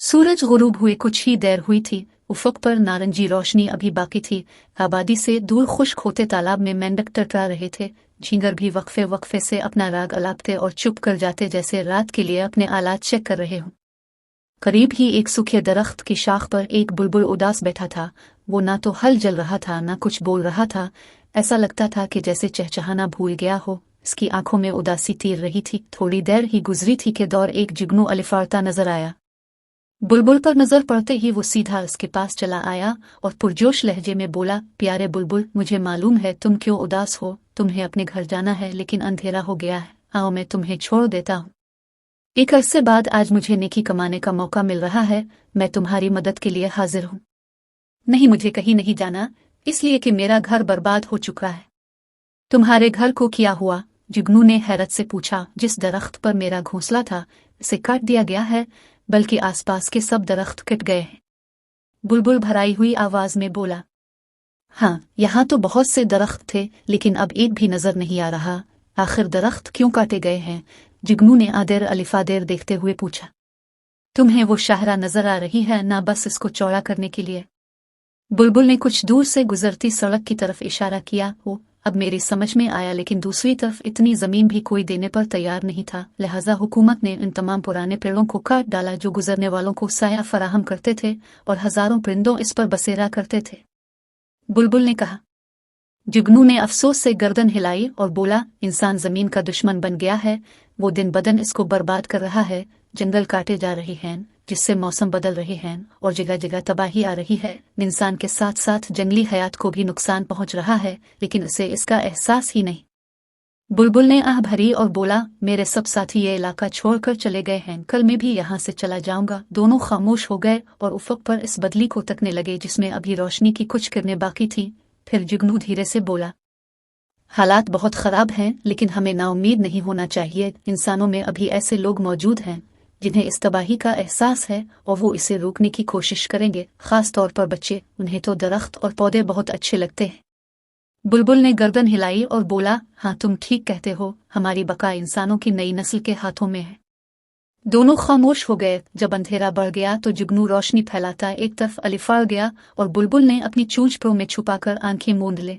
सूरज गुरूब हुए कुछ ही देर हुई थी। उफक पर नारंगी रोशनी अभी बाकी थी। आबादी से दूर खुश्क होते तालाब में मेंढक टटरा रहे थे। झींगर भी वक्फे वक्फे से अपना राग अलापते और चुप कर जाते, जैसे रात के लिए अपने आलात चेक कर रहे हों। करीब ही एक सूखे दरख्त की शाख पर एक बुलबुल उदास बैठा था। वो ना तो हल जल रहा था, ना कुछ बोल रहा था। ऐसा लगता था कि जैसे चहचहाना भूल गया हो। इसकी आंखों में उदासी तीर रही थी। थोड़ी देर ही गुजरी थी कि दौर एक जुगनू अलिफारता नजर आया। बुलबुल पर नजर पड़ते ही वो सीधा उसके पास चला आया और पुरजोश लहजे में बोला, प्यारे बुलबुल, मुझे मालूम है तुम क्यों उदास हो। तुम्हें अपने घर जाना है, लेकिन अंधेरा हो गया है। आओ मैं तुम्हें छोड़ देता हूँ। एक अरसे बाद आज मुझे नेकी कमाने का मौका मिल रहा है। मैं तुम्हारी मदद के लिए हाजिर हूँ। नहीं, मुझे कहीं नहीं जाना, इसलिए कि मेरा घर बर्बाद हो चुका है। तुम्हारे घर को क्या हुआ? जुगनू ने हैरत से पूछा। जिस दरख्त पर मेरा घोंसला था उसे काट दिया गया है, बल्कि आसपास के सब दरख्त कट गए हैं। बुलबुल भराई हुई आवाज में बोला। हाँ, यहाँ तो बहुत से दरख्त थे, लेकिन अब एक भी नजर नहीं आ रहा। आखिर दरख्त क्यों काटे गए हैं? जुगनू ने आदेर अलिफादेर देखते हुए पूछा। तुम्हें वो शाहरा नजर आ रही है ना, बस इसको चौड़ा करने के लिए? बुलबुल ने कुछ दूर से गुजरती सड़क की तरफ इशारा किया। वो अब मेरी समझ में आया, लेकिन दूसरी तरफ इतनी जमीन भी कोई देने पर तैयार नहीं था। लिहाजा हुकूमत ने इन तमाम पुराने पेड़ों को काट डाला जो गुजरने वालों को साया फराहम करते थे, और हजारों परिंदों इस पर बसेरा करते थे। बुलबुल ने कहा। जुगनू ने अफसोस से गर्दन हिलाई और बोला, इंसान जमीन का दुश्मन बन गया है। वो दिन बदन इसको बर्बाद कर रहा है। जंगल काटे जा रहे हैं, जिससे मौसम बदल रहे हैं और जगह जगह तबाही आ रही है। इंसान के साथ साथ जंगली हयात को भी नुकसान पहुंच रहा है, लेकिन उसे इसका एहसास ही नहीं। बुलबुल ने आह भरी और बोला, मेरे सब साथी ये इलाका छोड़कर चले गए हैं। कल मैं भी यहाँ से चला जाऊंगा। दोनों खामोश हो गए और उफक पर इस बदली को तकने लगे जिसमें अभी रोशनी की कुछ किरणें बाकी थी। फिर जुगनू धीरे से बोला, हालात बहुत खराब हैं, लेकिन हमें नाउम्मीद नहीं होना चाहिए। इंसानों में अभी ऐसे लोग मौजूद हैं जिन्हें इस तबाही का एहसास है, और वो इसे रोकने की कोशिश करेंगे, खास तौर पर बच्चे। उन्हें तो दरख्त और पौधे बहुत अच्छे लगते हैं। बुलबुल ने गर्दन हिलाई और बोला, हाँ, तुम ठीक कहते हो। हमारी बका इंसानों की नई नस्ल के हाथों में है। दोनों खामोश हो गए। जब अंधेरा बढ़ गया तो जुगनू रोशनी फैलाता एक तरफ अलिफार गया और बुलबुल ने अपनी चूंच प्रो में छुपाकर आंखें मूंद ले।